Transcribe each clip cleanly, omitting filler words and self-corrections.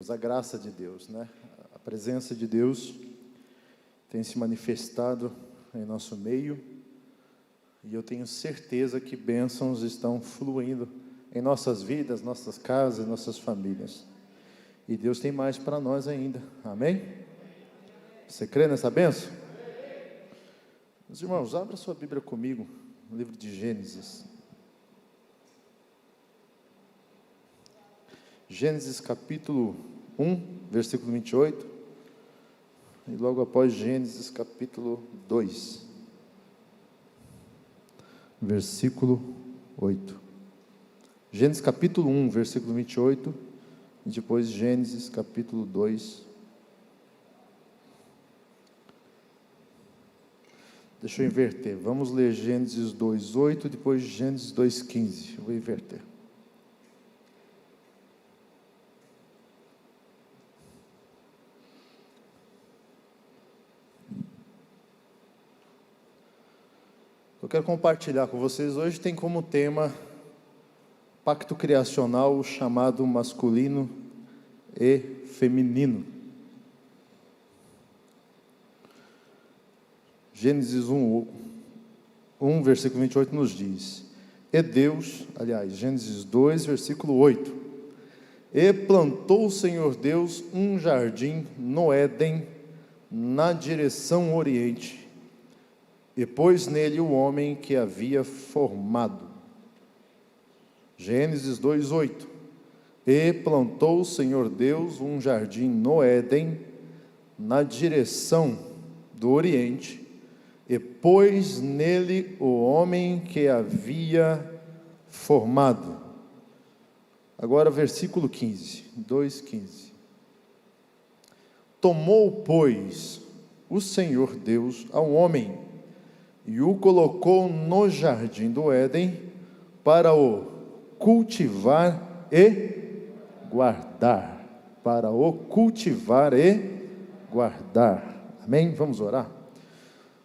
A graça de Deus, né? A presença de Deus tem se manifestado em nosso meio e eu tenho certeza que bênçãos estão fluindo em nossas vidas, nossas casas, nossas famílias. E Deus tem mais para nós ainda, amém? Você crê nessa bênção? Meus irmãos, abra sua Bíblia comigo, no livro de Gênesis. Gênesis capítulo 1, versículo 28, e logo após Gênesis capítulo 2, versículo 8. Gênesis capítulo 1, versículo 28, e depois Gênesis capítulo 2. Deixa eu inverter, vamos ler Gênesis 2, 8, depois Gênesis 2, 15, eu vou inverter. Eu quero compartilhar com vocês hoje, tem como tema pacto criacional chamado masculino e feminino. Gênesis 1, versículo 28 nos diz: E Deus, Gênesis 2, versículo 8: E plantou o Senhor Deus um jardim no Éden, na direção oriente, e pôs nele o homem que havia formado. Gênesis 2:8. E plantou o Senhor Deus um jardim no Éden, na direção do Oriente, e pôs nele o homem que havia formado. Agora versículo 15, 2:15. Tomou, pois, o Senhor Deus ao homem, e o colocou no jardim do Éden, para o cultivar e guardar. Para o cultivar e guardar. Amém? Vamos orar?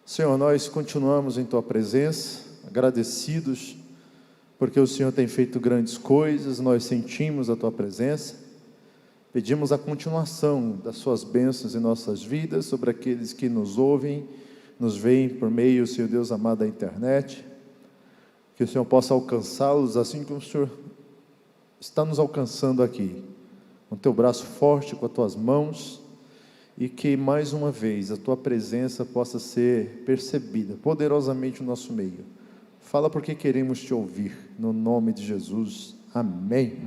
Senhor, nós continuamos em Tua presença, agradecidos, porque o Senhor tem feito grandes coisas, nós sentimos a Tua presença, pedimos a continuação das Suas bênçãos em nossas vidas, sobre aqueles que nos ouvem, nos veem por meio, Senhor Deus amado, da internet, que o Senhor possa alcançá-los, assim como o Senhor está nos alcançando aqui, com o Teu braço forte, com as Tuas mãos, e que mais uma vez a Tua presença possa ser percebida poderosamente no nosso meio. Fala porque queremos Te ouvir, no nome de Jesus, amém.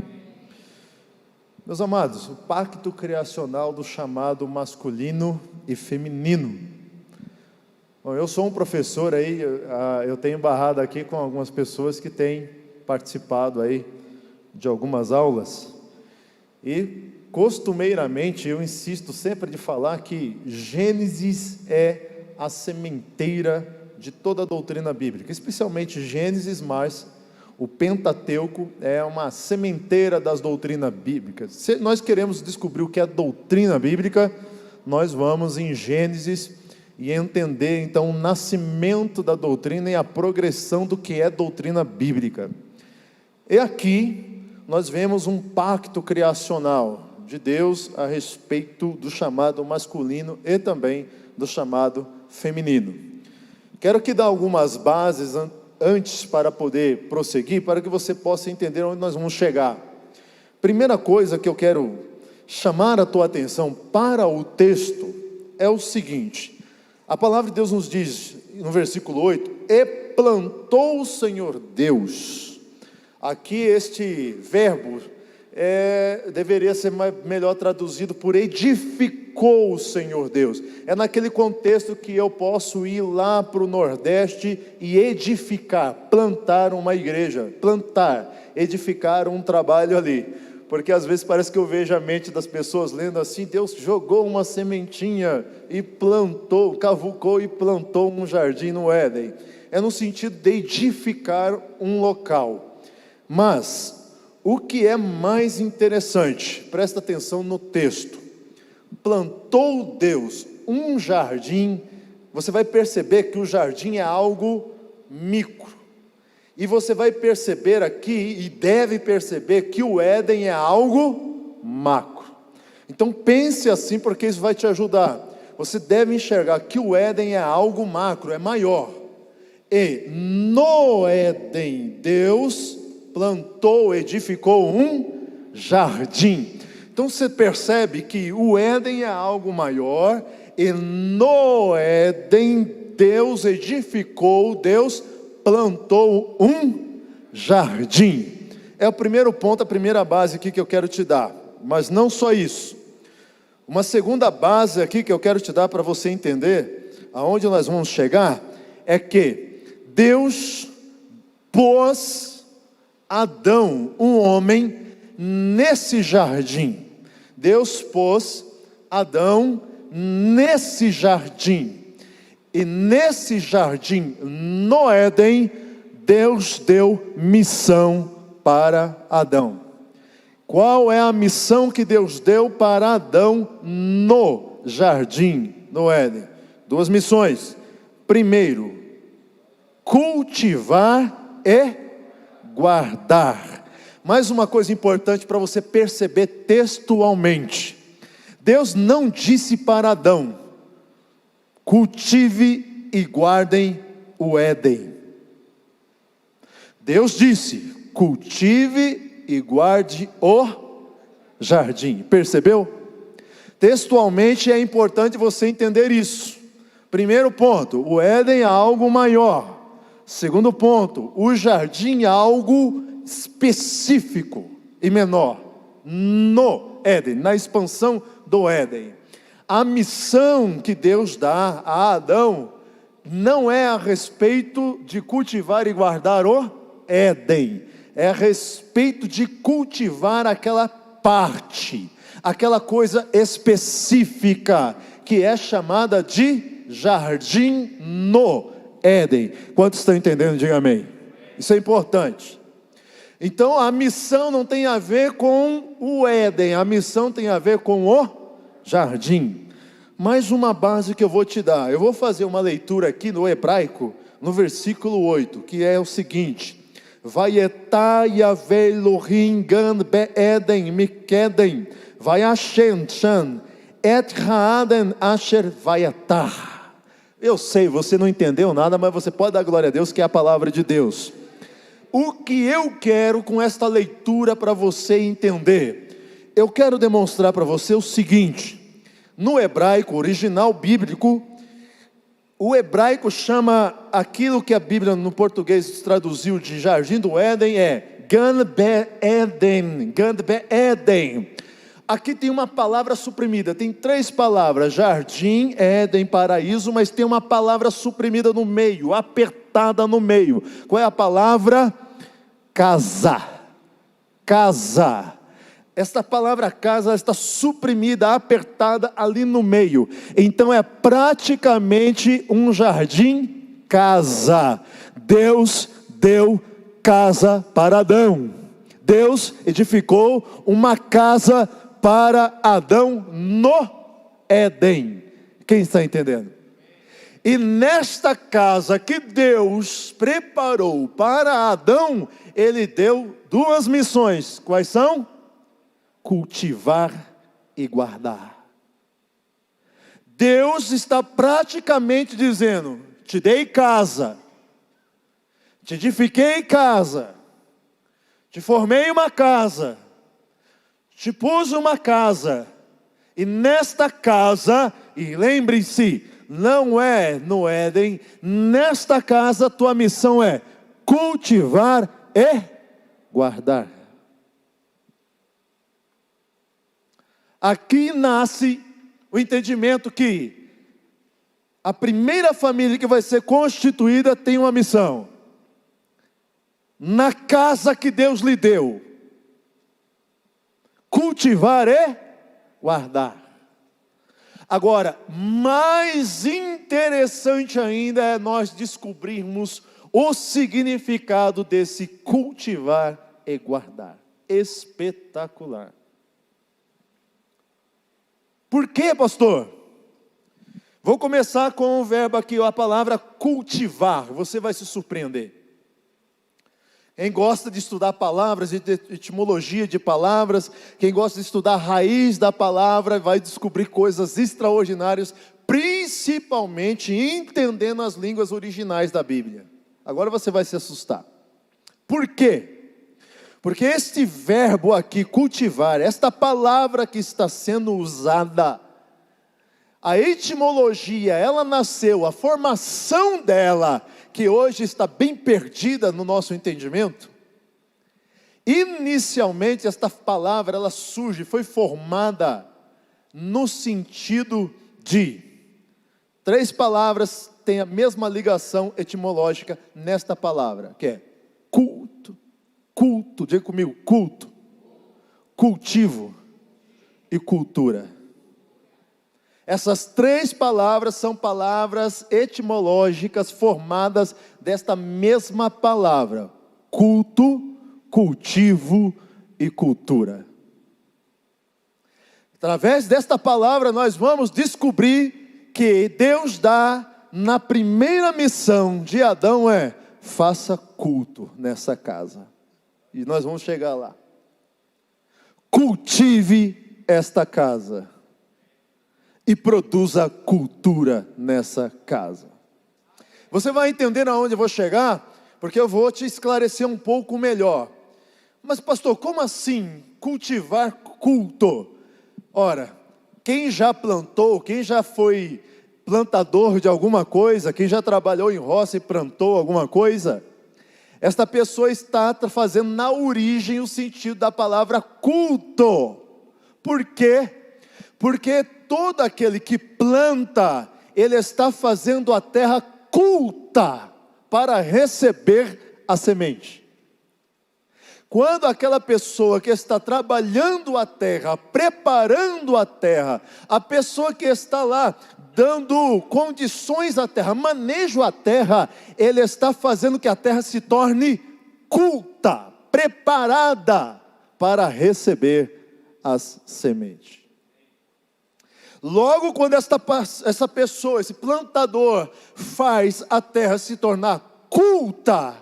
Meus amados, o pacto criacional do chamado masculino e feminino. Bom, eu sou um professor aí, eu tenho barrado aqui com algumas pessoas que têm participado aí de algumas aulas, e costumeiramente eu insisto sempre de falar que Gênesis é a sementeira de toda a doutrina bíblica, especialmente Gênesis, mas o Pentateuco é uma sementeira das doutrinas bíblicas. Se nós queremos descobrir o que é doutrina bíblica, nós vamos em Gênesis e entender então o nascimento da doutrina e a progressão do que é doutrina bíblica. E aqui nós vemos um pacto criacional de Deus a respeito do chamado masculino e também do chamado feminino. Quero aqui dar algumas bases antes para poder prosseguir, para que você possa entender onde nós vamos chegar. Primeira coisa que eu quero chamar a tua atenção para o texto é o seguinte: a palavra de Deus nos diz, no versículo 8, e plantou o Senhor Deus. Aqui este verbo deveria ser melhor traduzido por edificou o Senhor Deus. É naquele contexto que eu posso ir lá para o Nordeste e edificar, plantar uma igreja, edificar um trabalho ali. Porque às vezes parece que eu vejo a mente das pessoas lendo assim: Deus jogou uma sementinha e plantou, cavucou e plantou um jardim no Éden. É no sentido de edificar um local. Mas o que é mais interessante, presta atenção no texto: plantou Deus um jardim. Você vai perceber que o jardim é algo micro. E você vai perceber aqui, e deve perceber, que o Éden é algo macro. Então pense assim, porque isso vai te ajudar. Você deve enxergar que o Éden é algo macro, é maior. E no Éden, Deus plantou, edificou um jardim. Então você percebe que o Éden é algo maior, e no Éden Deus edificou, Deus plantou um jardim. É o primeiro ponto, a primeira base aqui que eu quero te dar. Mas não só isso. Uma segunda base aqui que eu quero te dar para você entender aonde nós vamos chegar, é que Deus pôs Adão, um homem, nesse jardim. Deus pôs Adão nesse jardim. E nesse jardim, no Éden, Deus deu missão para Adão. Qual é a missão que Deus deu para Adão no jardim, no Éden? 2 missões. Primeiro, cultivar e guardar. Mais uma coisa importante para você perceber textualmente. Deus não disse para Adão: cultive e guardem o Éden. Deus disse: cultive e guarde o jardim. Percebeu? Textualmente é importante você entender isso. Primeiro ponto, o Éden é algo maior. Segundo ponto, o jardim é algo específico e menor. No Éden, na expansão do Éden. A missão que Deus dá a Adão não é a respeito de cultivar e guardar o Éden. É a respeito de cultivar aquela parte, aquela coisa específica, que é chamada de jardim no Éden. Quantos estão entendendo? Diga amém. Isso é importante. Então a missão não tem a ver com o Éden, a missão tem a ver com o jardim. Mais uma base que eu vou te dar. Eu vou fazer uma leitura aqui no hebraico, no versículo 8, que é o seguinte: Vayetá Yahvé Elohim gan be'eden mikeden vayashem shan et ha'aden asher vayetá. Eu sei, você não entendeu nada, mas você pode dar glória a Deus, que é a palavra de Deus. O que eu quero com esta leitura para você entender? Eu quero demonstrar para você o seguinte: no hebraico original bíblico, o hebraico chama aquilo que a Bíblia no português traduziu de jardim do Éden, é Gan Be'eden, Gan Be'eden. Aqui tem uma palavra suprimida, tem 3 palavras: jardim, Éden, paraíso, mas tem uma palavra suprimida no meio, apertada no meio. Qual é a palavra? Casa. Casa. Esta palavra casa está suprimida, apertada ali no meio. Então é praticamente um jardim casa. Deus deu casa para Adão. Deus edificou uma casa para Adão no Éden. Quem está entendendo? E nesta casa que Deus preparou para Adão, Ele deu 2 missões. Quais são? Cultivar e guardar. Deus está praticamente dizendo: te dei casa, te edifiquei casa, te formei uma casa, te pus uma casa, e nesta casa, e lembre-se, não é no Éden, nesta casa tua missão é cultivar e guardar. Aqui nasce o entendimento que a primeira família que vai ser constituída tem uma missão. Na casa que Deus lhe deu, cultivar e guardar. Agora, mais interessante ainda é nós descobrirmos o significado desse cultivar e guardar. Espetacular. Por quê, pastor? Vou começar com o verbo aqui, a palavra cultivar. Você vai se surpreender. Quem gosta de estudar palavras e de etimologia de palavras, quem gosta de estudar a raiz da palavra, vai descobrir coisas extraordinárias, principalmente entendendo as línguas originais da Bíblia. Agora você vai se assustar. Por quê? Porque este verbo aqui, cultivar, esta palavra que está sendo usada, a etimologia, ela nasceu, a formação dela, que hoje está bem perdida no nosso entendimento. Inicialmente esta palavra, ela surge, foi formada no sentido de, 3 palavras têm a mesma ligação etimológica nesta palavra, que é culto, culto, diga comigo, culto, cultivo e cultura. Essas 3 palavras são palavras etimológicas formadas desta mesma palavra: culto, cultivo e cultura. Através desta palavra nós vamos descobrir que Deus dá na primeira missão de Adão faça culto nessa casa. E nós vamos chegar lá. Cultive esta casa e produza cultura nessa casa. Você vai entender aonde eu vou chegar, porque eu vou te esclarecer um pouco melhor. Mas pastor, como assim cultivar culto? Ora, quem já plantou, quem já foi plantador de alguma coisa, quem já trabalhou em roça e plantou alguma coisa, esta pessoa está fazendo na origem o sentido da palavra culto. Por quê? Porque todo aquele que planta, ele está fazendo a terra culta para receber a semente. Quando aquela pessoa que está trabalhando a terra, preparando a terra, a pessoa que está lá dando condições à terra, manejo à terra, ele está fazendo que a terra se torne culta, preparada para receber as sementes. Logo quando essa pessoa, esse plantador, faz a terra se tornar culta,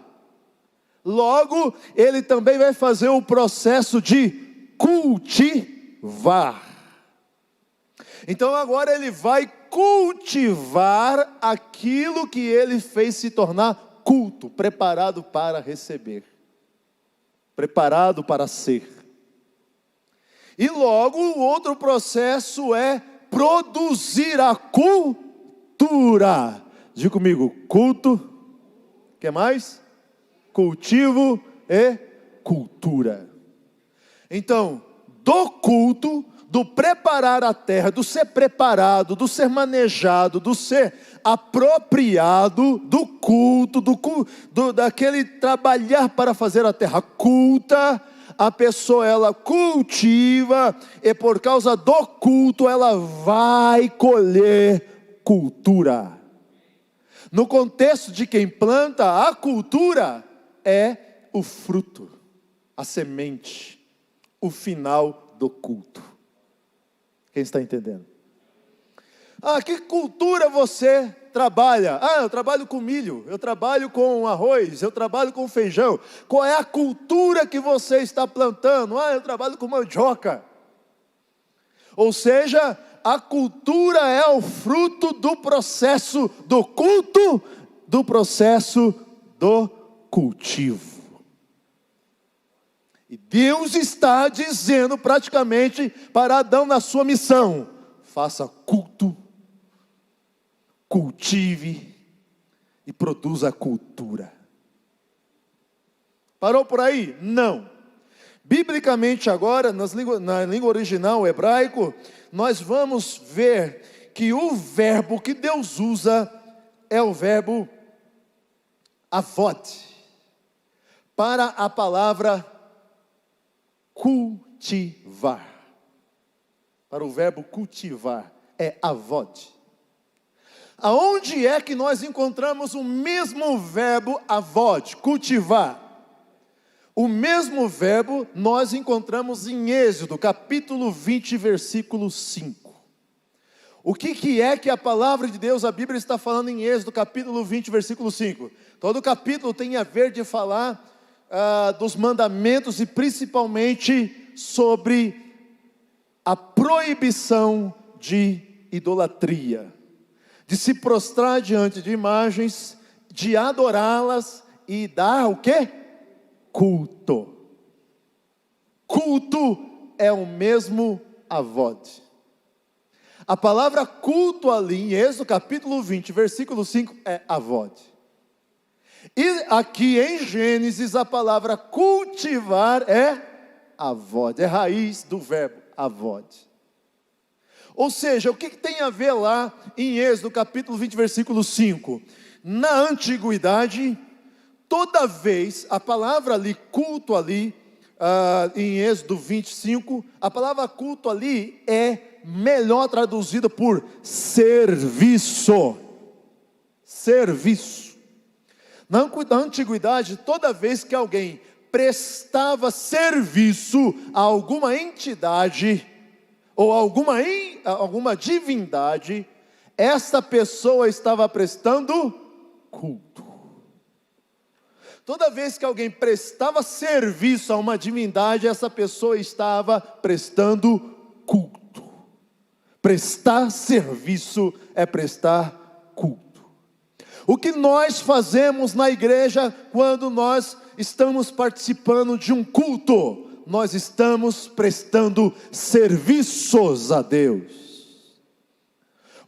logo ele também vai fazer o processo de cultivar. Então agora ele vai cultivar aquilo que ele fez se tornar culto, preparado para receber, preparado para ser. E logo o outro processo é produzir a cultura. Diga comigo, culto, o que mais? Cultivo e cultura. Então, do culto, do preparar a terra, do ser preparado, do ser manejado, do ser apropriado, do culto, daquele trabalhar para fazer a terra culta, a pessoa ela cultiva, e por causa do culto ela vai colher cultura. No contexto de quem planta, a cultura é o fruto, a semente, o final do culto. Quem está entendendo? Que cultura você trabalha? Eu trabalho com milho, eu trabalho com arroz, eu trabalho com feijão. Qual é a cultura que você está plantando? Eu trabalho com mandioca. Ou seja, a cultura é o fruto do processo do culto, do processo do cultivo. E Deus está dizendo praticamente para Adão na sua missão: faça culto, cultive e produza cultura. Parou por aí? Não. Biblicamente agora, na língua original hebraico, nós vamos ver que o verbo que Deus usa é o verbo avod, para a palavra cultivar. Para o verbo cultivar, é avod. Aonde é que nós encontramos o mesmo verbo avod, cultivar? O mesmo verbo nós encontramos em Êxodo, capítulo 20, versículo 5. O que é que a palavra de Deus, a Bíblia está falando em Êxodo, capítulo 20, versículo 5? Todo capítulo tem a ver de falar dos mandamentos e principalmente sobre a proibição de idolatria, de se prostrar diante de imagens, de adorá-las e dar o quê? Culto. Culto é o mesmo avod. A palavra culto ali em Êxodo capítulo 20, versículo 5 é avod. E aqui em Gênesis a palavra cultivar é avod, é raiz do verbo avod. Ou seja, o que tem a ver lá em Êxodo capítulo 20, versículo 5? Na antiguidade, toda vez, a palavra ali, culto ali, em Êxodo 25, a palavra culto ali é melhor traduzida por serviço. Serviço. Na antiguidade, toda vez que alguém prestava serviço a alguma entidade, ou alguma divindade, essa pessoa estava prestando culto. Toda vez que alguém prestava serviço a uma divindade, essa pessoa estava prestando culto. Prestar serviço é prestar culto. O que nós fazemos na igreja quando nós estamos participando de um culto? Nós estamos prestando serviços a Deus.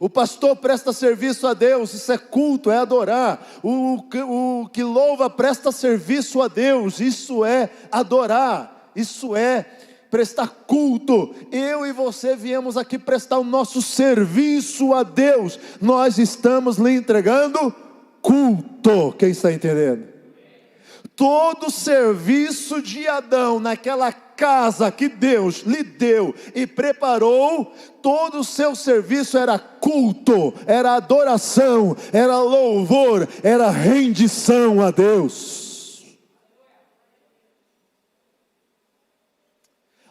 O pastor presta serviço a Deus, isso é culto, é adorar. O que louva presta serviço a Deus, isso é adorar, isso é prestar culto. Eu e você viemos aqui prestar o nosso serviço a Deus. Nós estamos lhe entregando culto. Quem está entendendo? Todo serviço de Adão naquela casa que Deus lhe deu e preparou, todo o seu serviço era culto, era adoração, era louvor, era rendição a Deus.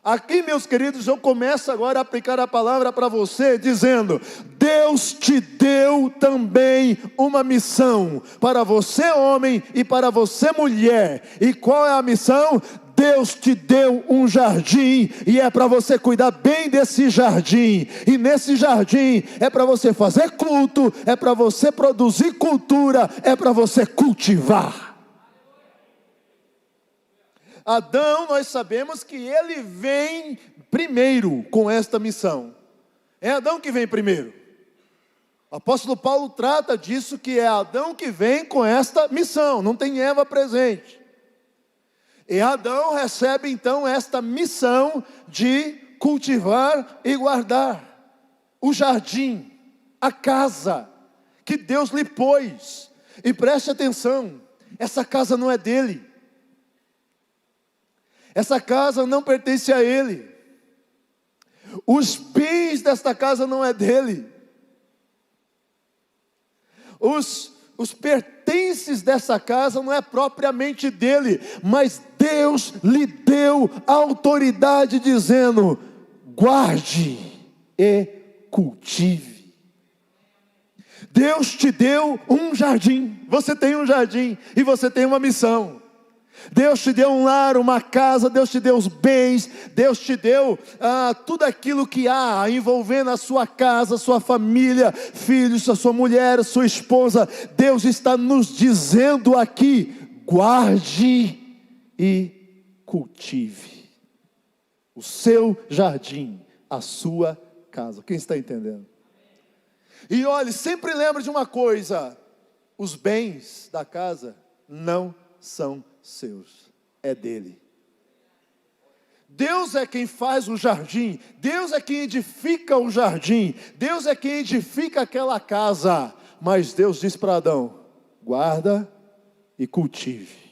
Aqui, meus queridos, eu começo agora a aplicar a palavra para você, dizendo: Deus te deu também uma missão, para você homem e para você mulher. E qual é a missão? Deus te deu um jardim, e é para você cuidar bem desse jardim, e nesse jardim é para você fazer culto, é para você produzir cultura, é para você cultivar. Adão, nós sabemos que ele vem primeiro com esta missão. É Adão que vem primeiro. O apóstolo Paulo trata disso, que é Adão que vem com esta missão, não tem Eva presente. E Adão recebe então esta missão de cultivar e guardar o jardim, a casa que Deus lhe pôs. E preste atenção, essa casa não é dele. Essa casa não pertence a ele. Os bens desta casa não é dele. Os pertences dessa casa não é propriamente dele, mas Deus lhe deu autoridade dizendo: guarde e cultive. Deus te deu um jardim, você tem um jardim e você tem uma missão. Deus te deu um lar, uma casa, Deus te deu os bens, Deus te deu tudo aquilo que há envolvendo a sua casa, sua família, filhos, a sua mulher, a sua esposa. Deus está nos dizendo aqui: guarde e cultive o seu jardim, a sua casa. Quem está entendendo? E olhe, sempre lembre de uma coisa: os bens da casa não são seus, é dele. Deus é quem faz o jardim, Deus é quem edifica o jardim, Deus é quem edifica aquela casa. Mas Deus diz para Adão: guarda e cultive.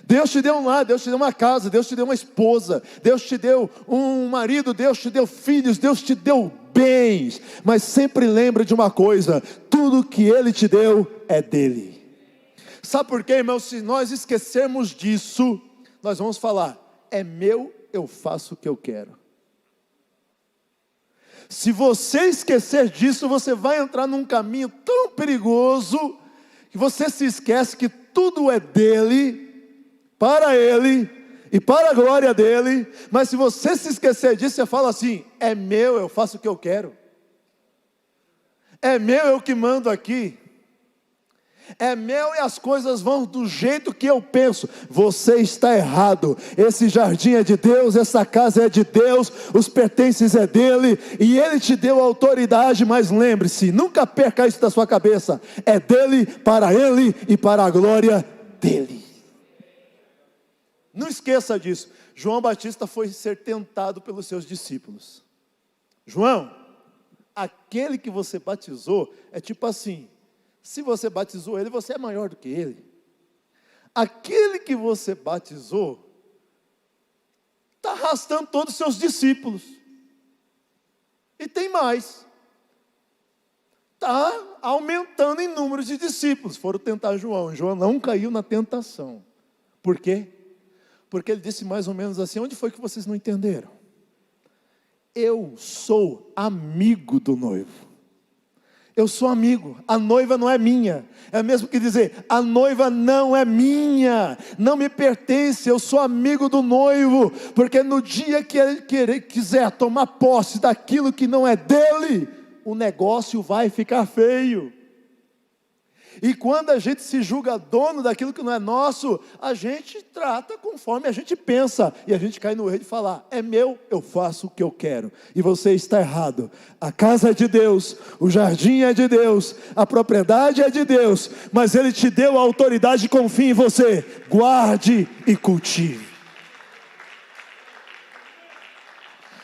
Deus te deu um lar, Deus te deu uma casa, Deus te deu uma esposa, Deus te deu um marido, Deus te deu filhos, Deus te deu bens. Mas sempre lembre de uma coisa: tudo que Ele te deu é dele. Sabe por quê, irmãos? Se nós esquecermos disso, nós vamos falar: é meu, eu faço o que eu quero. Se você esquecer disso, você vai entrar num caminho tão perigoso, que você se esquece que tudo é dele, para Ele e para a glória dEle. Mas se você se esquecer disso, você fala assim: é meu, eu faço o que eu quero. É meu, eu que mando aqui. É meu e as coisas vão do jeito que eu penso. Você está errado. Esse jardim é de Deus, essa casa é de Deus, os pertences é dele, e Ele te deu autoridade. Mas lembre-se, nunca perca isso da sua cabeça: é dele, para Ele e para a glória dele. Não esqueça disso. João Batista foi ser tentado pelos seus discípulos. João, aquele que você batizou é tipo assim: se você batizou ele, você é maior do que ele. Aquele que você batizou está arrastando todos os seus discípulos. E tem mais. Está aumentando em número de discípulos. Foram tentar João. João não caiu na tentação. Por quê? Porque ele disse mais ou menos assim: onde foi que vocês não entenderam? Eu sou amigo do noivo. Eu sou amigo, a noiva não é minha. É mesmo que dizer: a noiva não é minha, não me pertence, eu sou amigo do noivo. Porque no dia que ele quiser tomar posse daquilo que não é dele, o negócio vai ficar feio. E quando a gente se julga dono daquilo que não é nosso, a gente trata conforme a gente pensa, e a gente cai no erro de falar: é meu, eu faço o que eu quero. E você está errado. A casa é de Deus, o jardim é de Deus, a propriedade é de Deus, mas Ele te deu a autoridade. Confie em você, guarde e cultive.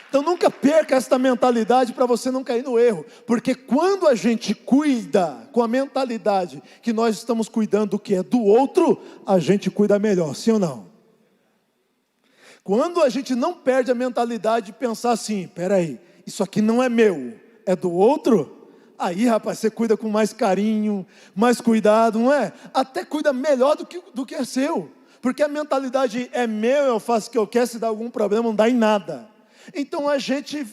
Então nunca perca esta mentalidade para você não cair no erro. Porque quando a gente cuida com a mentalidade que nós estamos cuidando do que é do outro, a gente cuida melhor, sim ou não? Quando a gente não perde a mentalidade de pensar assim: peraí, isso aqui não é meu, é do outro. Aí, rapaz, você cuida com mais carinho, mais cuidado, não é? Até cuida melhor do que é seu. Porque a mentalidade é meu, eu faço o que eu quero, se dá algum problema não dá em nada. Então a gente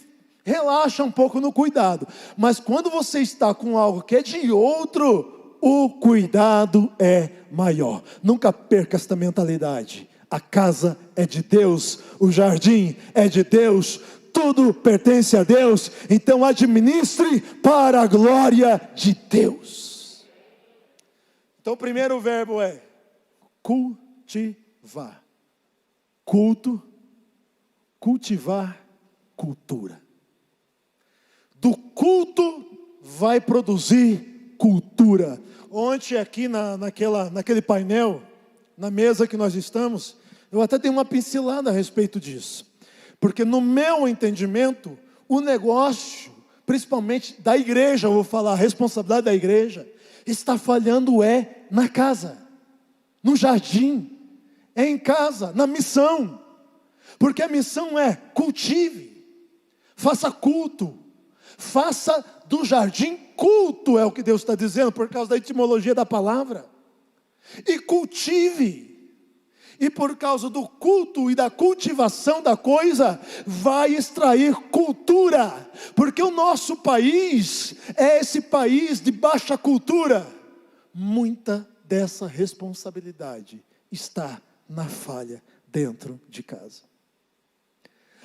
relaxa um pouco no cuidado. Mas quando você está com algo que é de outro, o cuidado é maior. Nunca perca esta mentalidade. A casa é de Deus, o jardim é de Deus, tudo pertence a Deus. Então administre para a glória de Deus. Então o primeiro verbo é cultivar. Culto, cultivar, cultura. Do culto vai produzir cultura. Ontem aqui naquele painel, na mesa que nós estamos, eu até dei uma pincelada a respeito disso. Porque no meu entendimento, o negócio, principalmente da igreja, eu vou falar, a responsabilidade da igreja, está falhando na casa, no jardim, em casa, na missão. Porque a missão é: cultive, faça culto, faça do jardim culto, é o que Deus está dizendo, por causa da etimologia da palavra. E cultive, e por causa do culto e da cultivação da coisa, vai extrair cultura. Porque o nosso país é esse país de baixa cultura. Muita dessa responsabilidade está na falha dentro de casa.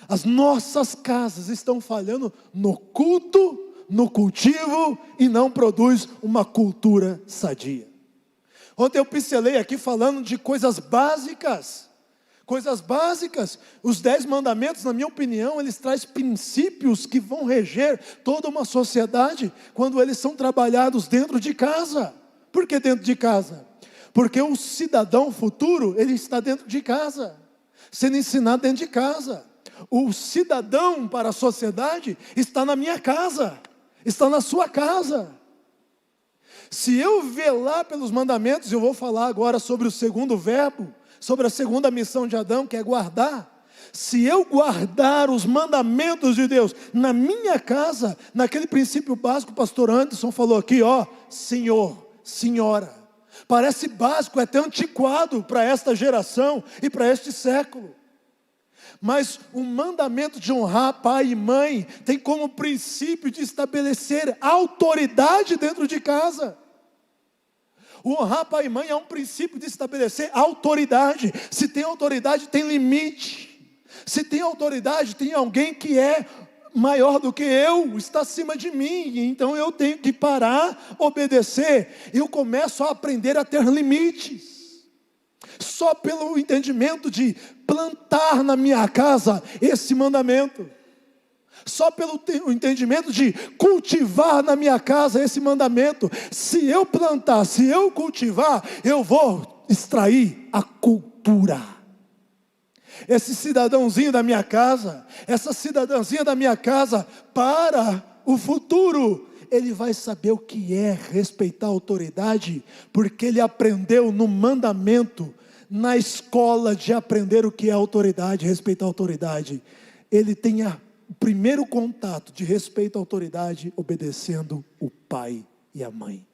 As nossas casas estão falhando no culto, no cultivo, e não produz uma cultura sadia. Ontem eu pincelei aqui falando de coisas básicas. Coisas básicas. Os 10 mandamentos, na minha opinião, eles trazem princípios que vão reger toda uma sociedade quando eles são trabalhados dentro de casa. Por que dentro de casa? Porque o cidadão futuro, ele está dentro de casa, sendo ensinado dentro de casa. O cidadão para a sociedade está na minha casa, está na sua casa. Se eu velar pelos mandamentos, eu vou falar agora sobre o segundo verbo, sobre a segunda missão de Adão, que é guardar. Se eu guardar os mandamentos de Deus na minha casa, naquele princípio básico, o pastor Anderson falou aqui, senhor, senhora. Parece básico, é até antiquado para esta geração e para este século. Mas o mandamento de honrar pai e mãe tem como princípio de estabelecer autoridade dentro de casa. O honrar pai e mãe é um princípio de estabelecer autoridade. Se tem autoridade, tem limite. Se tem autoridade, tem alguém que é maior do que eu, está acima de mim, então eu tenho que parar, obedecer. Eu começo a aprender a ter limites. Só pelo entendimento de plantar na minha casa esse mandamento. Só pelo entendimento de cultivar na minha casa esse mandamento. Se eu plantar, se eu cultivar, eu vou extrair a cultura. Esse cidadãozinho da minha casa, essa cidadãzinha da minha casa, para o futuro, ele vai saber o que é respeitar a autoridade, porque ele aprendeu no mandamento, na escola de aprender o que é autoridade, respeitar a autoridade. Ele tem o primeiro contato de respeito à autoridade obedecendo o pai e a mãe.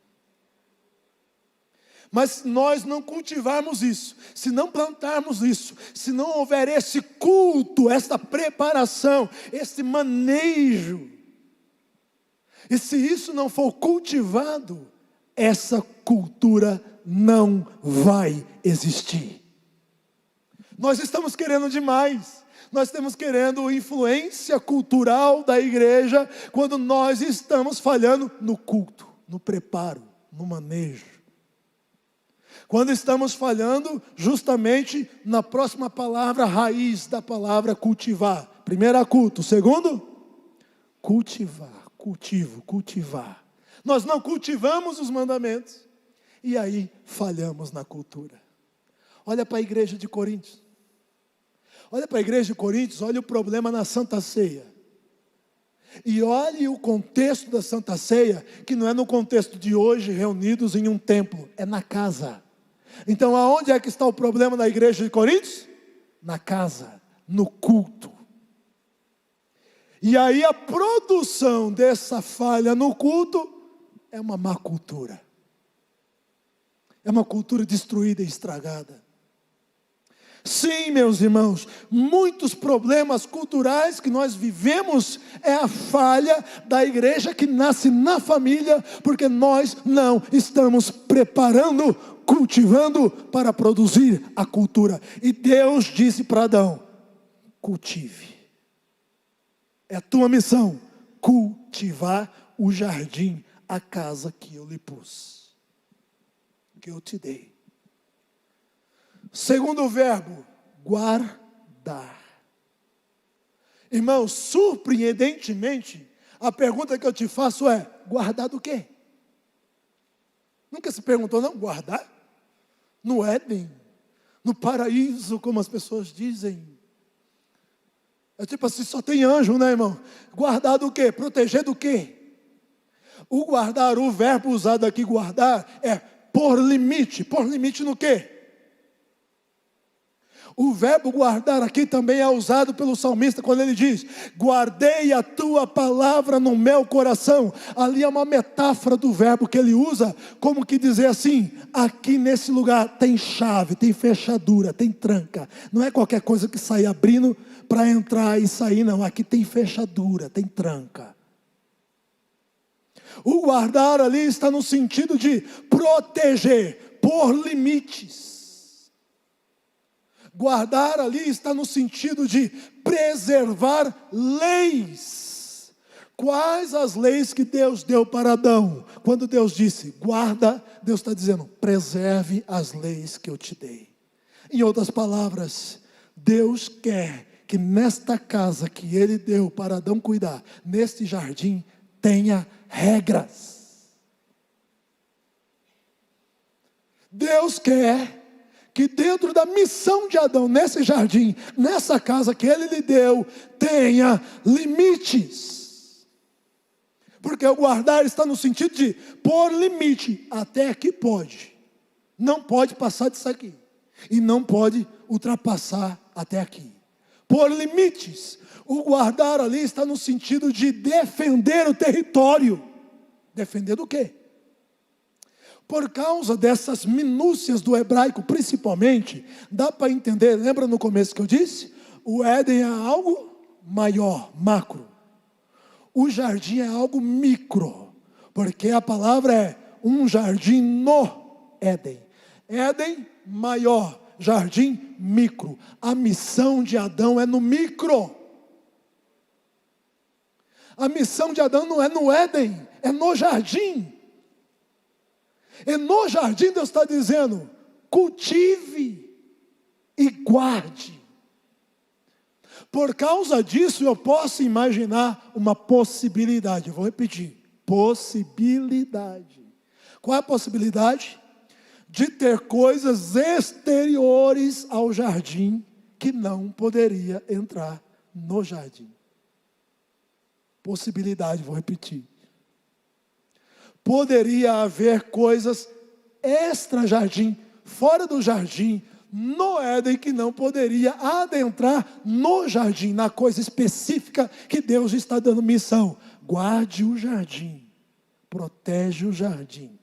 Mas se nós não cultivarmos isso, se não plantarmos isso, se não houver esse culto, essa preparação, esse manejo, e se isso não for cultivado, essa cultura não vai existir. Nós estamos querendo demais. Nós estamos querendo influência cultural da igreja, quando nós estamos falhando no culto, no preparo, no manejo. Quando estamos falhando justamente na próxima palavra, raiz da palavra cultivar. Primeiro, culto. Segundo, cultivar, cultivar. Nós não cultivamos os mandamentos, e aí falhamos na cultura. Olha para a igreja de Coríntios. Olha para a igreja de Coríntios, olha o problema na Santa Ceia. E olhe o contexto da Santa Ceia, que não é no contexto de hoje, reunidos em um templo, é na casa. Então aonde é que está o problema da igreja de Coríntios? Na casa, no culto. E aí a produção dessa falha no culto é uma má cultura. É uma cultura destruída e estragada. Sim, meus irmãos, muitos problemas culturais que nós vivemos é a falha da igreja que nasce na família, porque nós não estamos preparando, cultivando para produzir a cultura. E Deus disse para Adão: cultive. É a tua missão, cultivar o jardim, a casa que eu lhe pus, que eu te dei. Segundo verbo, guardar. Irmãos, surpreendentemente, a pergunta que eu te faço é: guardar do quê? Nunca se perguntou, não? Guardar? No Éden, no paraíso, como as pessoas dizem. É tipo assim, só tem anjo, né, irmão? Guardar do quê? Proteger do quê? O guardar, o verbo usado aqui, guardar, é pôr limite. Pôr limite no quê? O verbo guardar aqui também é usado pelo salmista quando ele diz: guardei a tua palavra no meu coração. Ali é uma metáfora do verbo que ele usa, como que dizer assim: aqui nesse lugar tem chave, tem fechadura, tem tranca. Não é qualquer coisa que sai abrindo para entrar e sair, não. Aqui tem fechadura, tem tranca. O guardar ali está no sentido de proteger, pôr limites. Guardar ali está no sentido de preservar leis. Quais as leis que Deus deu para Adão? Quando Deus disse, guarda, Deus está dizendo, preserve as leis que eu te dei. Em outras palavras, Deus quer que nesta casa que Ele deu para Adão cuidar, neste jardim, tenha regras. Deus quer que dentro da missão de Adão, nesse jardim, nessa casa que Ele lhe deu, tenha limites. Porque o guardar está no sentido de pôr limite, até aqui pode. Não pode passar disso aqui. E não pode ultrapassar até aqui. Pôr limites. O guardar ali está no sentido de defender o território. Defender do quê? Por causa dessas minúcias do hebraico, principalmente, dá para entender, lembra no começo que eu disse? O Éden é algo maior, macro. O jardim é algo micro, porque a palavra é um jardim no. Éden. Éden, maior. Jardim, micro. A missão de Adão é no micro. A missão de Adão não é no Éden, é no jardim. E no jardim Deus está dizendo, cultive e guarde. Por causa disso eu posso imaginar uma possibilidade. Eu vou repetir, possibilidade. Qual é a possibilidade? De ter coisas exteriores ao jardim que não poderia entrar no jardim. Possibilidade, vou repetir. Poderia haver coisas extra-jardim, fora do jardim, no Éden, que não poderia adentrar no jardim, na coisa específica que Deus está dando missão. Guarde o jardim, protege o jardim,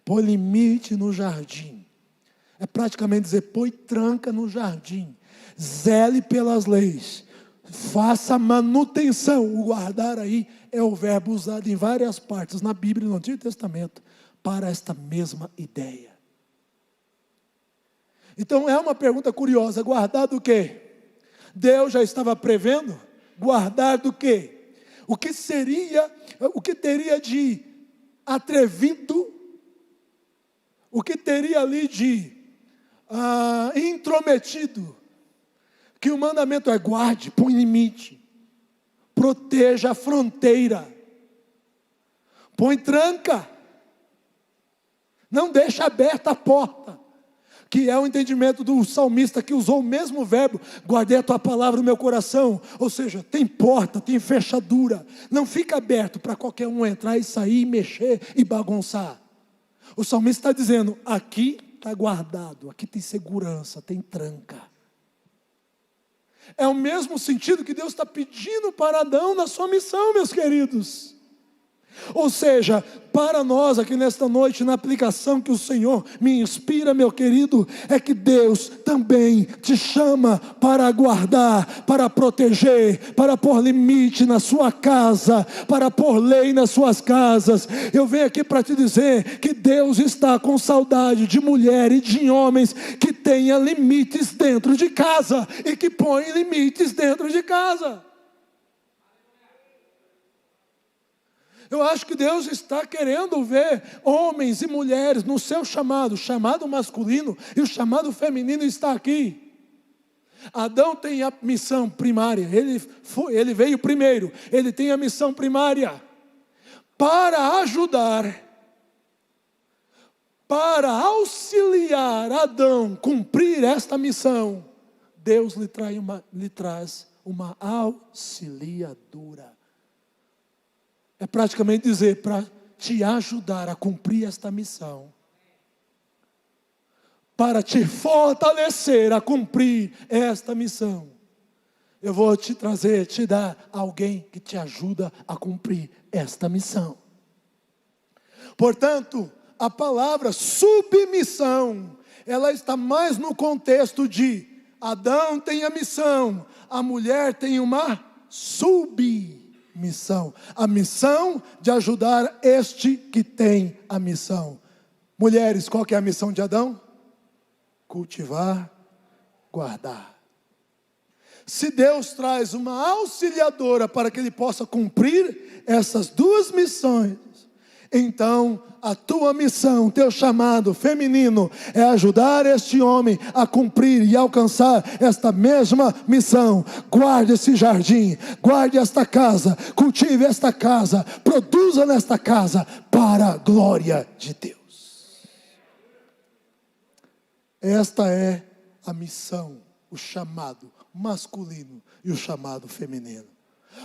põe limite no jardim. É praticamente dizer, põe tranca no jardim, zele pelas leis, faça manutenção. O guardar aí é o verbo usado em várias partes na Bíblia e no Antigo Testamento para esta mesma ideia. Então é uma pergunta curiosa, guardar do quê? Deus já estava prevendo? Guardar do quê? O que teria de atrevido? O que teria ali de intrometido? Que o mandamento é guarde, põe limite, proteja a fronteira, põe tranca, não deixa aberta a porta, que é o entendimento do salmista que usou o mesmo verbo, guardei a tua palavra no meu coração, ou seja, tem porta, tem fechadura, não fica aberto para qualquer um entrar e sair, mexer e bagunçar. O salmista está dizendo, aqui está guardado, aqui tem segurança, tem tranca. É o mesmo sentido que Deus está pedindo para Adão na sua missão, meus queridos. Ou seja, para nós aqui nesta noite, na aplicação que o Senhor me inspira, meu querido, é que Deus também te chama para guardar, para proteger, para pôr limite na sua casa, para pôr lei nas suas casas. Eu venho aqui para te dizer que Deus está com saudade de mulher e de homens que tenha limites dentro de casa e que põem limites dentro de casa. Eu acho que Deus está querendo ver homens e mulheres no seu chamado, o chamado masculino e o chamado feminino está aqui. Adão tem a missão primária, ele veio primeiro, ele tem a missão primária para ajudar, para auxiliar Adão cumprir esta missão. Deus lhe traz uma auxiliadora. É praticamente dizer, para te ajudar a cumprir esta missão, para te fortalecer a cumprir esta missão, eu vou te dar alguém que te ajuda a cumprir esta missão. Portanto, a palavra submissão, ela está mais no contexto de Adão tem a missão, a mulher tem uma submissão. A missão de ajudar este que tem a missão. Mulheres, qual que é a missão de Adão? Cultivar, guardar. Se Deus traz uma auxiliadora para que ele possa cumprir essas duas missões, então a tua missão, teu chamado feminino é ajudar este homem a cumprir e alcançar esta mesma missão. Guarde esse jardim, guarde esta casa, cultive esta casa, produza nesta casa para a glória de Deus. Esta é a missão, o chamado masculino e o chamado feminino.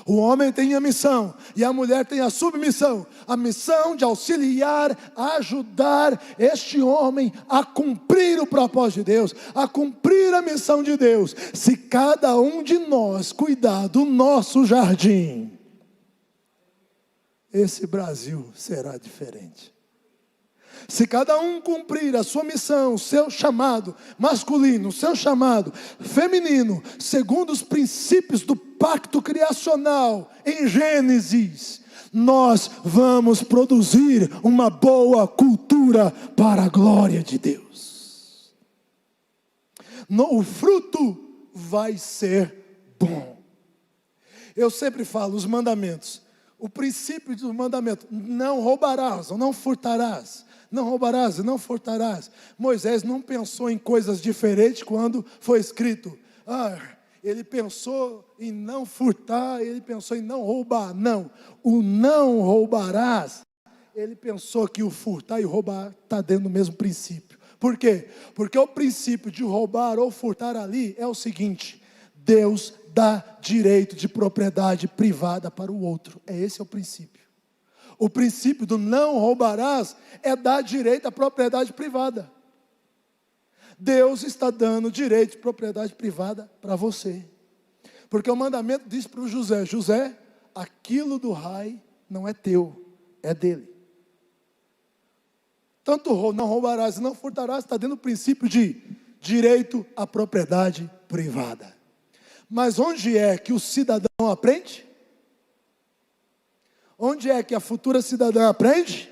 O homem tem a missão e a mulher tem a submissão. A missão de auxiliar, ajudar este homem a cumprir o propósito de Deus, a cumprir a missão de Deus. Se cada um de nós cuidar do nosso jardim, esse Brasil será diferente. Se cada um cumprir a sua missão, o seu chamado masculino, o seu chamado feminino, segundo os princípios do pacto criacional em Gênesis, nós vamos produzir uma boa cultura para a glória de Deus. O fruto vai ser bom. Eu sempre falo, os mandamentos, o princípio do mandamento: não roubarás, ou não furtarás. Não roubarás e não furtarás. Moisés não pensou em coisas diferentes quando foi escrito. Ele pensou em não furtar, ele pensou em não roubar. Não, o não roubarás, ele pensou que o furtar e roubar está dentro do mesmo princípio. Por quê? Porque o princípio de roubar ou furtar ali é o seguinte: Deus dá direito de propriedade privada para o outro. Esse é o princípio. O princípio do não roubarás é dar direito à propriedade privada. Deus está dando direito de propriedade privada para você. Porque o mandamento diz para o José: José, aquilo do Rai não é teu, é dele. Tanto não roubarás e não furtarás está dentro do princípio de direito à propriedade privada. Mas onde é que o cidadão aprende? Onde é que a futura cidadã aprende?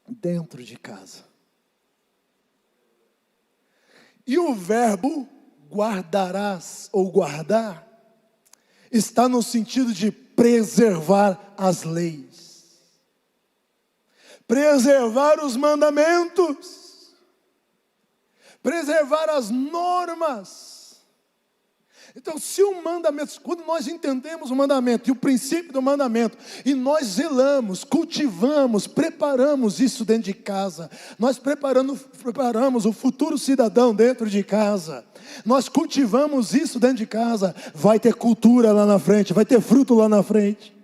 Dentro de casa. E o verbo guardarás ou guardar está no sentido de preservar as leis, preservar os mandamentos, preservar as normas. Então, se o mandamento, quando nós entendemos o mandamento e o princípio do mandamento, e nós zelamos, cultivamos, preparamos isso dentro de casa, nós preparamos o futuro cidadão dentro de casa, nós cultivamos isso dentro de casa, vai ter cultura lá na frente, vai ter fruto lá na frente,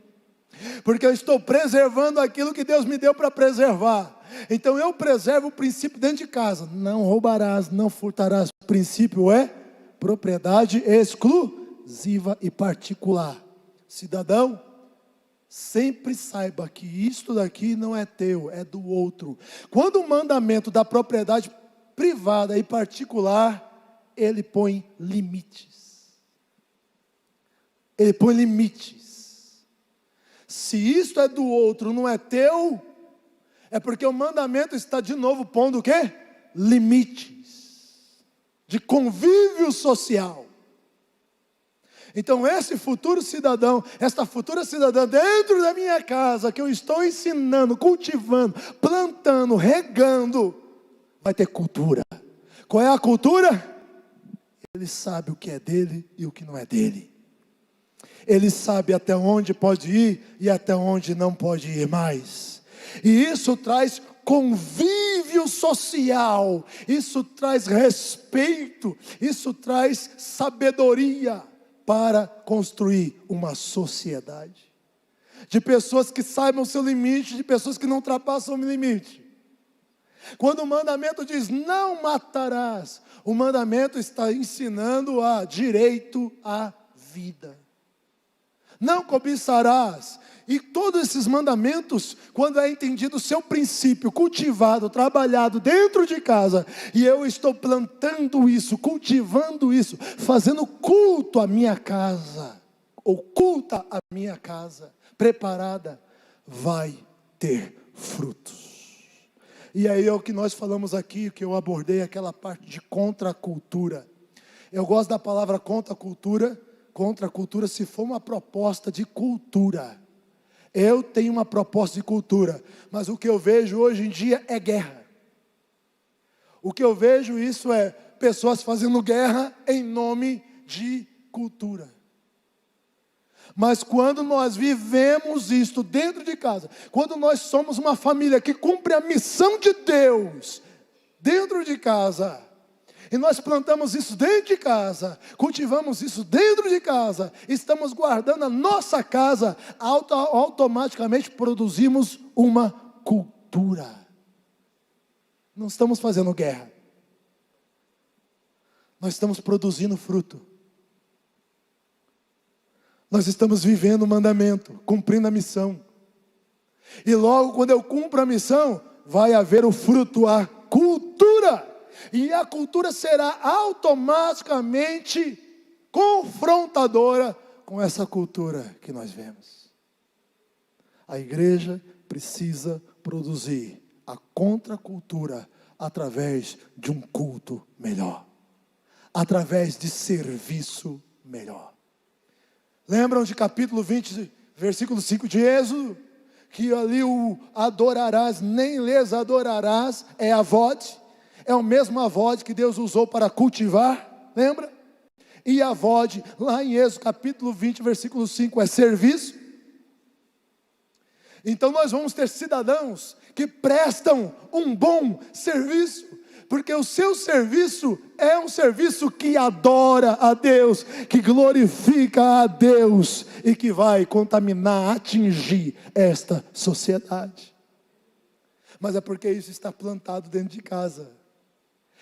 porque eu estou preservando aquilo que Deus me deu para preservar. Então eu preservo o princípio dentro de casa: não roubarás, não furtarás. O princípio é propriedade exclusiva e particular. Cidadão, sempre saiba que isto daqui não é teu, é do outro. Quando o mandamento da propriedade privada e particular, ele põe limites. Ele põe limites. Se isto é do outro, não é teu, é porque o mandamento está de novo pondo o quê? Limites de convívio social. Então esse futuro cidadão, esta futura cidadã dentro da minha casa, que eu estou ensinando, cultivando, plantando, regando, vai ter cultura. Qual é a cultura? Ele sabe o que é dele e o que não é dele. Ele sabe até onde pode ir e até onde não pode ir mais. E isso traz convívio social, isso traz respeito, isso traz sabedoria para construir uma sociedade de pessoas que saibam o seu limite, de pessoas que não ultrapassam o limite. Quando o mandamento diz não matarás, o mandamento está ensinando a direito à vida. Não cobiçarás. E todos esses mandamentos, quando é entendido o seu princípio, cultivado, trabalhado dentro de casa, e eu estou plantando isso, cultivando isso, fazendo culto à minha casa, ou culta à minha casa, preparada, vai ter frutos. E aí é o que nós falamos aqui, que eu abordei aquela parte de contracultura. Eu gosto da palavra contracultura se for uma proposta de cultura. Eu tenho uma proposta de cultura, mas o que eu vejo hoje em dia é guerra. O que eu vejo isso é pessoas fazendo guerra em nome de cultura. Mas quando nós vivemos isto dentro de casa, quando nós somos uma família que cumpre a missão de Deus dentro de casa, e nós plantamos isso dentro de casa, cultivamos isso dentro de casa, estamos guardando a nossa casa, automaticamente produzimos uma cultura. Não estamos fazendo guerra, nós estamos produzindo fruto. Nós estamos vivendo o mandamento, cumprindo a missão. E logo quando eu cumpro a missão, vai haver o fruto, a cultura. E a cultura será automaticamente confrontadora com essa cultura que nós vemos. A igreja precisa produzir a contracultura através de um culto melhor, através de serviço melhor. Lembram de capítulo 20, versículo 5 de Êxodo? Que ali o adorarás, nem lhes adorarás, é avod, é o mesmo avod que Deus usou para cultivar, lembra? E avod, lá em Êxodo capítulo 20, versículo 5, é serviço. Então nós vamos ter cidadãos que prestam um bom serviço, porque o seu serviço é um serviço que adora a Deus, que glorifica a Deus e que vai contaminar, atingir esta sociedade. Mas é porque isso está plantado dentro de casa,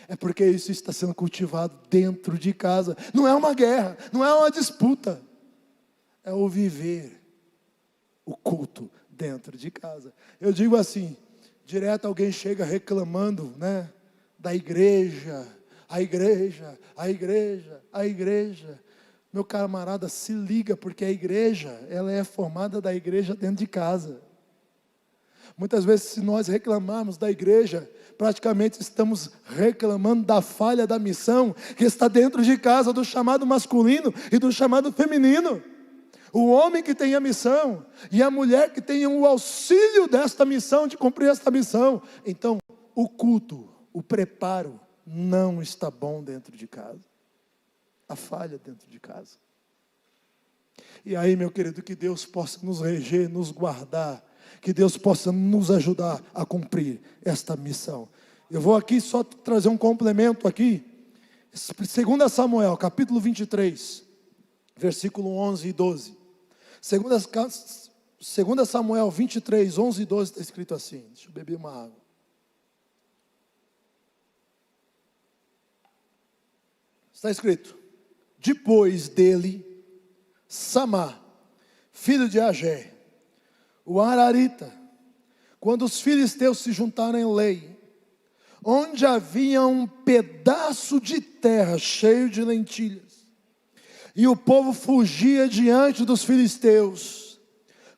é porque isso está sendo cultivado dentro de casa. Não é uma guerra, não é uma disputa, é o viver, o culto dentro de casa. Eu digo assim, direto alguém chega reclamando, né, da igreja, a igreja, a igreja, a igreja. Meu camarada, se liga, porque a igreja, ela é formada da igreja dentro de casa. Muitas vezes, se nós reclamarmos da igreja, praticamente estamos reclamando da falha da missão, que está dentro de casa, do chamado masculino e do chamado feminino. O homem que tem a missão, e a mulher que tem o auxílio desta missão, de cumprir esta missão. Então, o culto, o preparo, não está bom dentro de casa. A falha dentro de casa. E aí, meu querido, que Deus possa nos reger, nos guardar, que Deus possa nos ajudar a cumprir esta missão. Eu vou aqui só trazer um complemento aqui. 2 Samuel, capítulo 23, versículo 11 e 12. 2 Samuel 23, 11 e 12 está escrito assim. Deixa eu beber uma água. Está escrito: depois dele, Samá, filho de Agé, o Ararita, quando os filisteus se juntaram em Lei, onde havia um pedaço de terra cheio de lentilhas, e o povo fugia diante dos filisteus,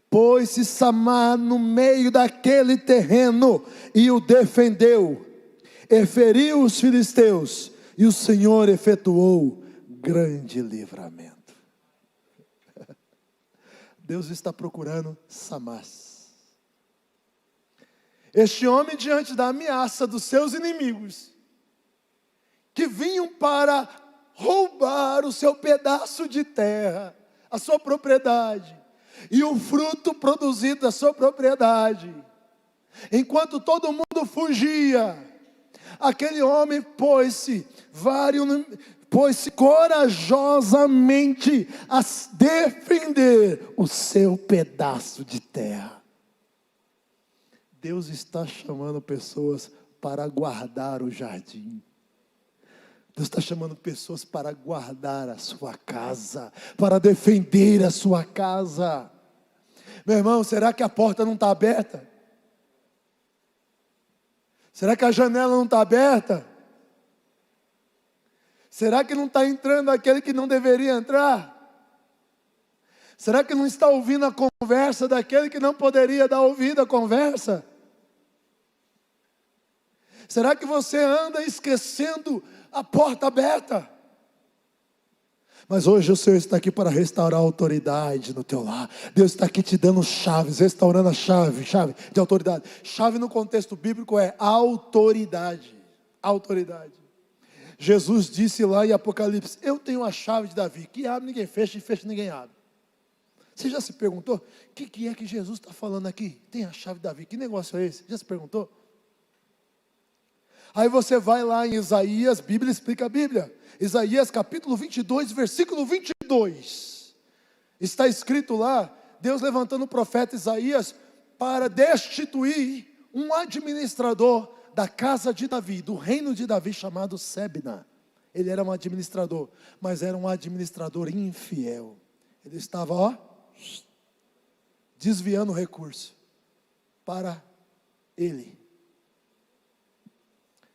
pôs-se Samá no meio daquele terreno, e o defendeu, e feriu os filisteus, e o Senhor efetuou grande livramento. Deus está procurando Samás. Este homem, diante da ameaça dos seus inimigos, que vinham para roubar o seu pedaço de terra, a sua propriedade, e o fruto produzido da sua propriedade, enquanto todo mundo fugia, aquele homem pôs-se corajosamente a defender o seu pedaço de terra. Deus está chamando pessoas para guardar o jardim. Deus está chamando pessoas para guardar a sua casa, para defender a sua casa. Meu irmão, será que a porta não está aberta? Será que a janela não está aberta? Será que não está entrando aquele que não deveria entrar? Será que não está ouvindo a conversa daquele que não poderia dar ouvido à conversa? Será que você anda esquecendo a porta aberta? Mas hoje o Senhor está aqui para restaurar a autoridade no teu lar. Deus está aqui te dando chaves, restaurando a chave de autoridade. Chave no contexto bíblico é autoridade. Autoridade. Jesus disse lá em Apocalipse: eu tenho a chave de Davi, que abre ninguém fecha, e fecha ninguém abre. Você já se perguntou, o que é que Jesus está falando aqui? Tem a chave de Davi, que negócio é esse? Já se perguntou? Aí você vai lá em Isaías, Bíblia explica a Bíblia. Isaías capítulo 22, versículo 22. Está escrito lá, Deus levantando o profeta Isaías para destituir um administrador da casa de Davi, do reino de Davi, chamado Sebna. Ele era um administrador, mas era um administrador infiel. Ele estava, desviando o recurso. para ele.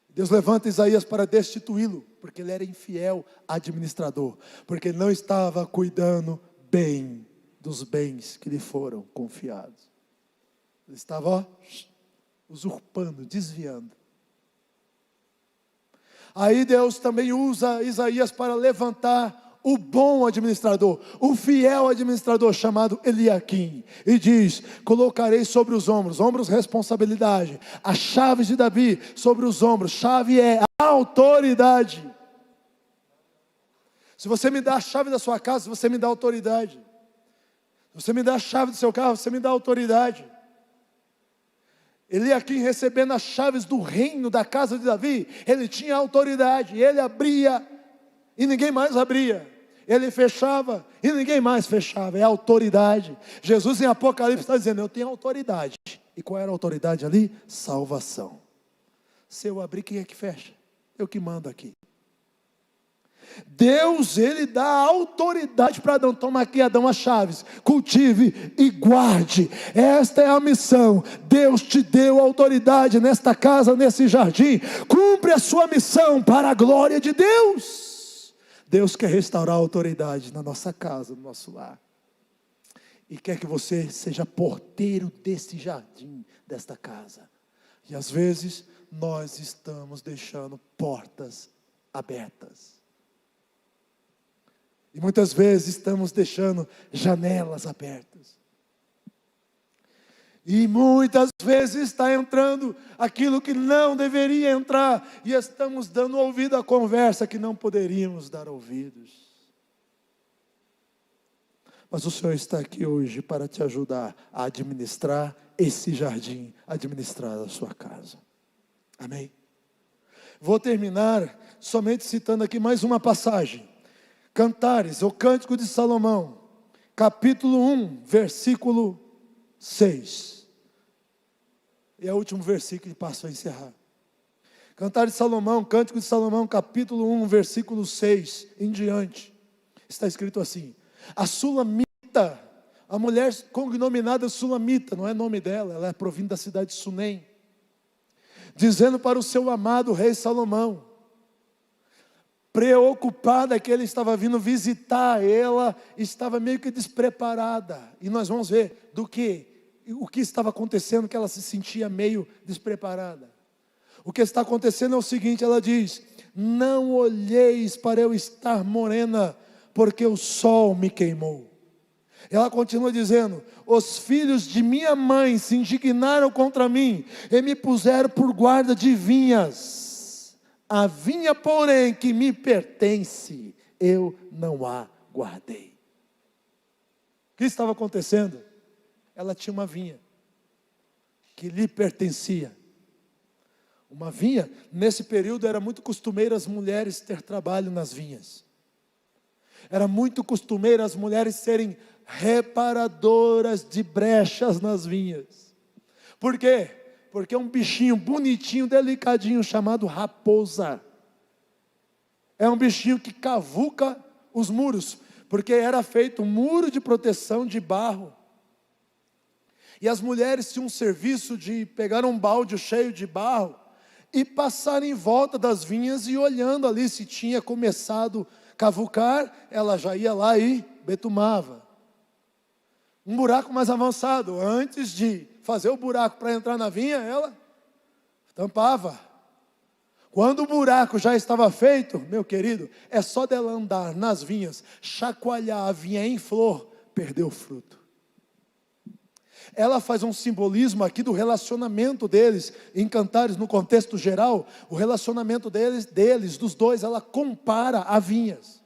Deus levanta Isaías para destituí-lo, porque ele era infiel administrador, porque ele não estava cuidando bem dos bens que lhe foram confiados. Ele estava usurpando, desviando. Aí Deus também usa Isaías para levantar o bom administrador, o fiel administrador chamado Eliaquim, e diz: colocarei sobre os ombros responsabilidade, as chaves de Davi sobre os ombros. Chave é a autoridade. Se você me dá a chave da sua casa, você me dá autoridade. Se você me dá a chave do seu carro, você me dá autoridade. Eliaquim, recebendo as chaves do reino da casa de Davi, ele tinha autoridade. Ele abria e ninguém mais abria. Ele fechava e ninguém mais fechava. É autoridade. Jesus em Apocalipse está dizendo: eu tenho autoridade. E qual era a autoridade ali? Salvação. Se eu abrir, quem é que fecha? Eu que mando aqui. Deus, ele dá autoridade para Adão. Toma aqui, Adão, as chaves, cultive e guarde. Esta é a missão. Deus te deu autoridade nesta casa, nesse jardim. Cumpre a sua missão para a glória de Deus. Deus quer restaurar a autoridade na nossa casa, no nosso lar, e quer que você seja porteiro desse jardim, desta casa. E às vezes nós estamos deixando portas abertas. E muitas vezes estamos deixando janelas abertas. E muitas vezes está entrando aquilo que não deveria entrar. E estamos dando ouvido à conversa que não poderíamos dar ouvidos. Mas o Senhor está aqui hoje para te ajudar a administrar esse jardim, administrar a sua casa. Amém? Vou terminar somente citando aqui mais uma passagem. Cantares, o Cântico de Salomão, capítulo 1, versículo 6. E é o último versículo que passo a encerrar. Cantares de Salomão, Cântico de Salomão, capítulo 1, versículo 6 em diante. Está escrito assim: a Sulamita, a mulher cognominada Sulamita, não é nome dela, ela é provinda da cidade de Sunem, dizendo para o seu amado rei Salomão, preocupada que ele estava vindo visitar, ela estava meio que despreparada. E nós vamos ver o que estava acontecendo, que ela se sentia meio despreparada. O que está acontecendo é o seguinte, ela diz: não olheis para eu estar morena, porque o sol me queimou. Ela continua dizendo: os filhos de minha mãe se indignaram contra mim, e me puseram por guarda de vinhas. A vinha, porém, que me pertence, eu não a guardei. O que estava acontecendo? Ela tinha uma vinha que lhe pertencia. Uma vinha, nesse período era muito costumeiro as mulheres ter trabalho nas vinhas. Era muito costumeiro as mulheres serem reparadoras de brechas nas vinhas. Por quê? Porque é um bichinho bonitinho, delicadinho, chamado raposa. É um bichinho que cavuca os muros, porque era feito um muro de proteção de barro. E as mulheres tinham um serviço de pegar um balde cheio de barro e passar em volta das vinhas e olhando ali se tinha começado a cavucar, ela já ia lá e betumava. Um buraco mais avançado, antes de fazer o buraco para entrar na vinha, ela tampava. Quando o buraco já estava feito, meu querido, é só dela andar nas vinhas, chacoalhar a vinha em flor, perdeu o fruto. Ela faz um simbolismo aqui do relacionamento deles, em Cantares, no contexto geral, o relacionamento deles, dos dois, ela compara a vinhas.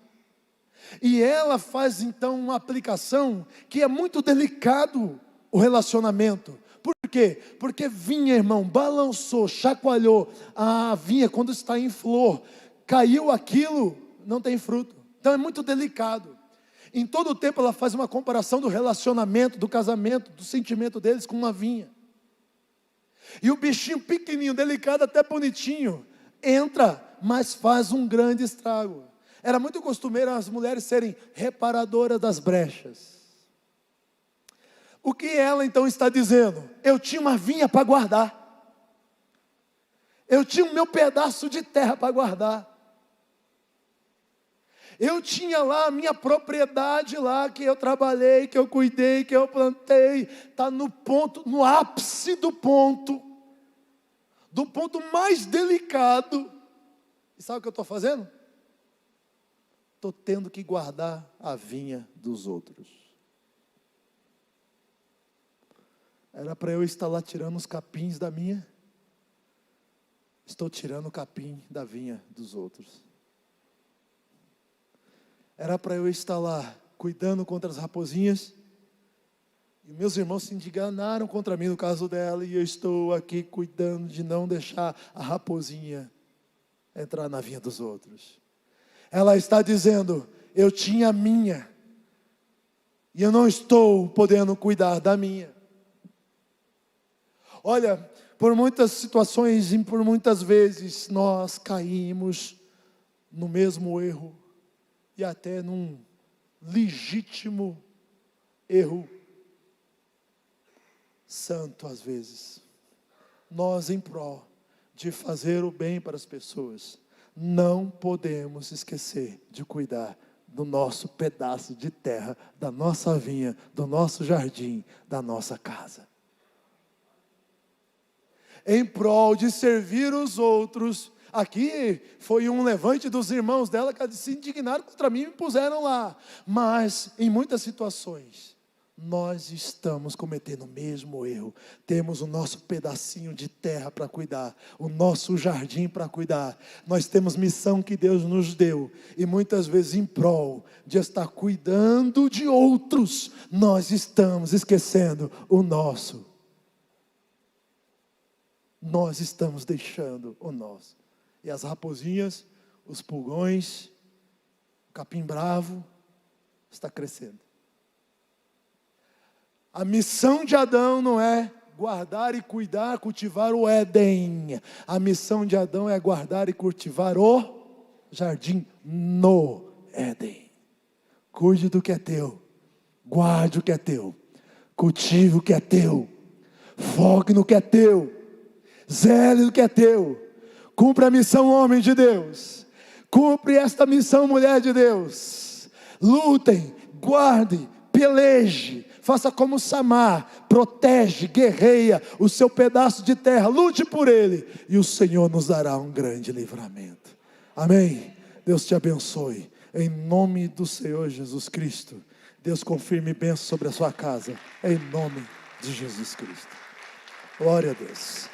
E ela faz então uma aplicação que é muito delicado o relacionamento. Por quê? Porque vinha, irmão, balançou, chacoalhou a vinha quando está em flor, caiu aquilo, não tem fruto. Então é muito delicado. Em todo o tempo ela faz uma comparação do relacionamento, do casamento, do sentimento deles com uma vinha. E o bichinho pequenininho, delicado, até bonitinho, entra, mas faz um grande estrago. Era muito costumeiro as mulheres serem reparadoras das brechas. O que ela então está dizendo? Eu tinha uma vinha para guardar. Eu tinha o meu pedaço de terra para guardar. Eu tinha lá a minha propriedade lá, que eu trabalhei, que eu cuidei, que eu plantei. Está no ponto, no ápice do ponto mais delicado. E sabe o que eu estou fazendo? Estou tendo que guardar a vinha dos outros. Era para eu estar lá tirando os capins da minha. Estou tirando o capim da vinha dos outros. Era para eu estar lá cuidando contra as raposinhas. E meus irmãos se indignaram contra mim no caso dela. E eu estou aqui cuidando de não deixar a raposinha entrar na vinha dos outros. Ela está dizendo, eu tinha a minha. E eu não estou podendo cuidar da minha. Olha, por muitas situações e por muitas vezes nós caímos no mesmo erro e até num legítimo erro santo às vezes. Nós em prol de fazer o bem para as pessoas, não podemos esquecer de cuidar do nosso pedaço de terra, da nossa vinha, do nosso jardim, da nossa casa. Em prol de servir os outros. Aqui foi um levante dos irmãos dela que se indignaram contra mim e me puseram lá. Mas em muitas situações, nós estamos cometendo o mesmo erro. Temos o nosso pedacinho de terra para cuidar, o nosso jardim para cuidar. Nós temos missão que Deus nos deu. E muitas vezes em prol de estar cuidando de outros, nós estamos esquecendo o nosso. Nós estamos deixando o nosso. E as raposinhas, os pulgões, o capim bravo, está crescendo. A missão de Adão não é guardar e cuidar, cultivar o Éden. A missão de Adão é guardar e cultivar o jardim no Éden. Cuide do que é teu. Guarde o que é teu. Cultive o que é teu. Foque no que é teu. Zele do que é teu. Cumpra a missão, homem de Deus. Cumpre esta missão, mulher de Deus. Lutem, guarde, peleje. Faça como Samar, protege, guerreia o seu pedaço de terra. Lute por ele e o Senhor nos dará um grande livramento. Amém? Deus te abençoe. Em nome do Senhor Jesus Cristo. Deus confirme bênção sobre a sua casa. Em nome de Jesus Cristo. Glória a Deus.